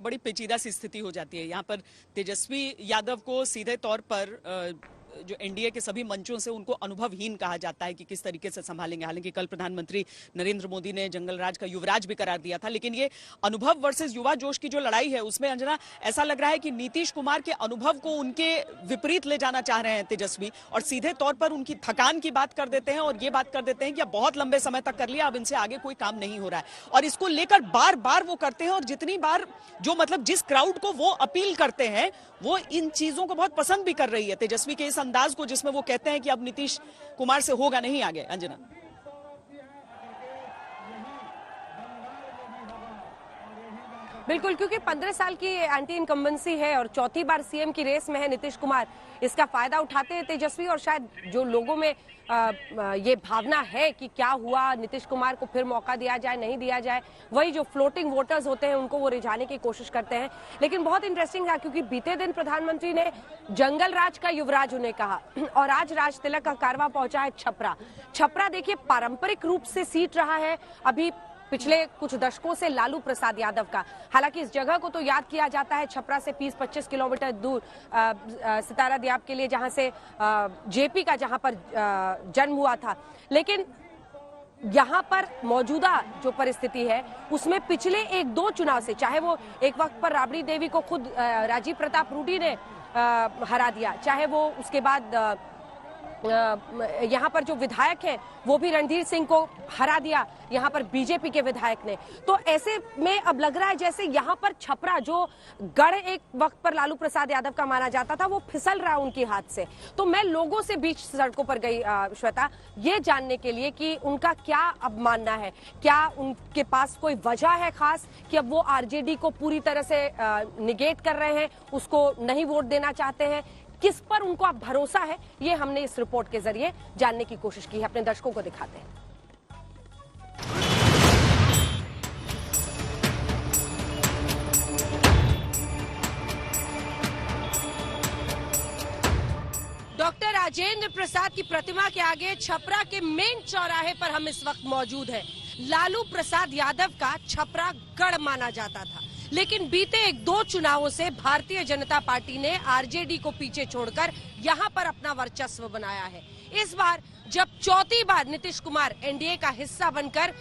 बड़ी पेचीदा सी स्थिति हो जाती है। यहाँ पर तेजस्वी यादव को सीधे तौर पर जो एनडीए के सभी मंचों से उनको अनुभवहीन कहा जाता है कि किस तरीके से संभालेंगे। हालांकि कल प्रधानमंत्री नरेंद्र मोदी ने जंगल राज का युवराज भी करार दिया था, लेकिन ये अनुभव वर्सेस युवा जोश की जो लड़ाई है उसमें अंजना ऐसा लग रहा है कि नीतीश कुमार के अनुभव को उनके विपरीत ले जाना चाह रहे हैं तेजस्वी, और सीधे तौर पर उनकी थकान की बात कर देते हैं और ये बात कर देते हैं कि अब बहुत लंबे समय तक कर लिया, अब इनसे आगे कोई काम नहीं हो रहा है। और इसको लेकर बार बार वो करते हैं, और जितनी बार जो मतलब जिस क्राउड को वो अपील करते हैं वो इन चीजों को बहुत पसंद भी कर रही है, तेजस्वी के इस अंदाज को जिसमें वो कहते हैं कि अब नीतीश कुमार से होगा नहीं आगे। अंजना, बिल्कुल, क्योंकि 15 साल की एंटी इनकम्बेंसी है और चौथी बार सीएम की रेस में है नीतीश कुमार। इसका फायदा उठाते हैं तेजस्वी, और शायद जो लोगों में ये भावना है कि क्या हुआ, नीतीश कुमार को फिर मौका दिया जाए नहीं दिया जाए, वही जो फ्लोटिंग वोटर्स होते हैं उनको वो रिझाने की कोशिश करते हैं। लेकिन बहुत इंटरेस्टिंग है क्योंकि बीते दिन प्रधानमंत्री ने जंगल राज का युवराज उन्हें कहा, और आज राज तिलक का कारवां पहुंचा है छपरा। छपरा देखिए पारंपरिक रूप से सीट रहा है अभी पिछले कुछ दशकों से लालू प्रसाद यादव का। हालांकि इस जगह को तो याद किया जाता है छपरा से 20-25 किलोमीटर दूर सितारा दियाब के लिए, जहां से जेपी का जहां पर जन्म हुआ था। लेकिन यहाँ पर मौजूदा जो परिस्थिति है उसमें पिछले 1-2 चुनाव से, चाहे वो एक वक्त पर राबड़ी देवी को खुद राजीव प्रताप रूडी ने हरा दिया, चाहे वो उसके बाद यहाँ पर जो विधायक हैं वो भी रणधीर सिंह को हरा दिया यहाँ पर बीजेपी के विधायक ने, तो ऐसे में अब लग रहा है जैसे यहाँ पर छपरा जो गढ़ एक वक्त पर लालू प्रसाद यादव का माना जाता था वो फिसल रहा है उनके हाथ से। तो मैं लोगों से बीच सड़कों पर गई श्वेता, ये जानने के लिए कि उनका क्या अब मानना है, क्या उनके पास कोई वजह है खास कि अब वो आरजेडी को पूरी तरह से निगेट कर रहे हैं, उसको नहीं वोट देना चाहते हैं, किस पर उनको अब भरोसा है, ये हमने इस रिपोर्ट के जरिए जानने की कोशिश की है। अपने दर्शकों को दिखाते हैं। डॉक्टर राजेंद्र प्रसाद की प्रतिमा के आगे छपरा के मेन चौराहे पर हम इस वक्त मौजूद हैं। लालू प्रसाद यादव का छपरा गढ़ माना जाता था, लेकिन बीते 1-2 चुनावों से भारतीय जनता पार्टी ने आरजेडी को पीछे छोड़कर यहां पर अपना वर्चस्व बनाया है। इस बार जब चौथी बार नीतीश कुमार एनडीए का हिस्सा बनकर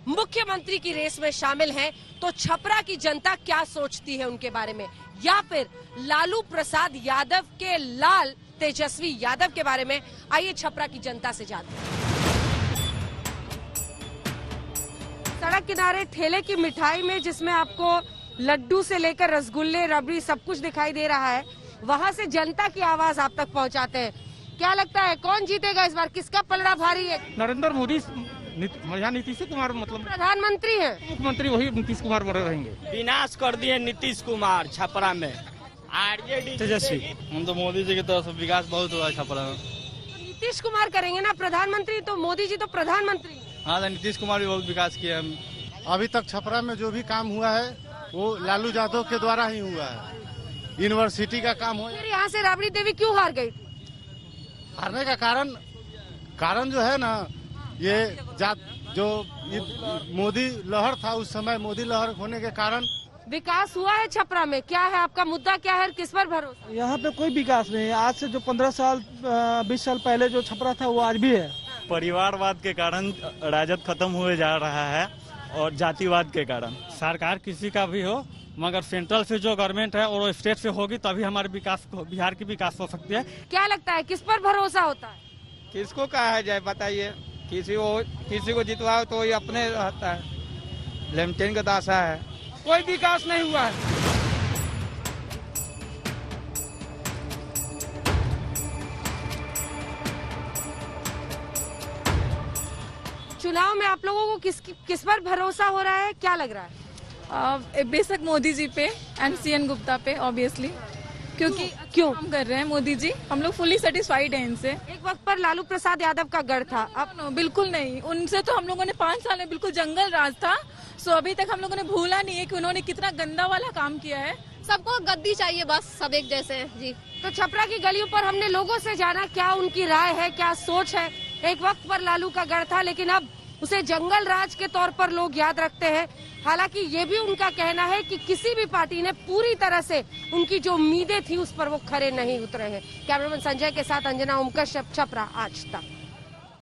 मुख्यमंत्री की रेस में शामिल हैं, तो छपरा की जनता क्या सोचती है उनके बारे में, या फिर लालू प्रसाद यादव के लाल तेजस्वी यादव के बारे में, आइए छपरा की जनता से जानते हैं। सड़क किनारे ठेले की मिठाई में जिसमें आपको लड्डू से लेकर रसगुल्ले, रबड़ी सब कुछ दिखाई दे रहा है, वहां से जनता की आवाज आप तक पहुंचाते हैं। क्या लगता है कौन जीतेगा इस बार, किसका पलड़ा भारी है? नरेंद्र मोदी या नीतीश कुमार, मतलब प्रधानमंत्री है, मुख्यमंत्री वही नीतीश कुमार बने रहेंगे। विनाश कर दिए नीतीश कुमार छपरा में, आरजेडी तेजस्वी। हम तो मोदी जी की तरफ से विकास बहुत हुआ है छपरा में। नीतीश कुमार करेंगे ना प्रधानमंत्री, तो मोदी जी तो प्रधानमंत्री। हाँ, नीतीश कुमार भी बहुत विकास किया। अभी तक छपरा में जो भी काम हुआ है वो लालू यादव के द्वारा ही हुआ है। यूनिवर्सिटी का काम हो, फिर यहाँ से राबड़ी देवी क्यों हार गई? हारने का कारण जो है ना, ये जो मोदी लहर था उस समय, मोदी लहर होने के कारण विकास हुआ है छपरा में। क्या है आपका मुद्दा, क्या है, किस पर भरोसा? यहाँ पे कोई विकास नहीं है। आज से जो 15 साल 20 साल पहले जो छपरा था वो आज भी है। परिवारवाद के कारण राजद खत्म हुए जा रहा है और जातिवाद के कारण। सरकार किसी का भी हो, मगर सेंट्रल से जो गवर्नमेंट है और स्टेट से होगी तभी हमारे विकास, बिहार की विकास हो सकती है। क्या लगता है किस पर भरोसा होता है? किसको कहा जाए बताइए, किसी को जितवाओ तो ये अपने रहता है, लेमटेन का दासा है, कोई विकास नहीं हुआ है। चुनाव में आप लोगों को किस पर भरोसा हो रहा है, क्या लग रहा है? बेशक मोदी जी पे एंड सीएन गुप्ता पे ऑब्वियसली, क्योंकि क्यों काम कर रहे हैं मोदी जी, हम लोग फुली सेटिस्फाइड हैं इनसे। एक वक्त पर लालू प्रसाद यादव का गढ़ था, अब नो बिल्कुल नहीं, उनसे तो हम लोगों ने 5 साल में बिल्कुल जंगल राज था, सो अभी तक हम लोगों ने भूला नहीं है कि उन्होंने कितना गंदा वाला काम किया है। सबको गद्दी चाहिए, बस सब एक जैसे हैं जी। तो छपरा की गलियों पर हमने लोगों से जाना क्या उनकी राय है, क्या सोच है। एक वक्त पर लालू का गढ़ था, लेकिन अब उसे जंगल राज के तौर पर लोग याद रखते हैं। हालांकि ये भी उनका कहना है कि किसी भी पार्टी ने पूरी तरह से उनकी जो उम्मीदें थी उस पर वो खरे नहीं उतरे हैं। कैमरामैन संजय के साथ अंजना ओम कश्यप, छपरा आज तक।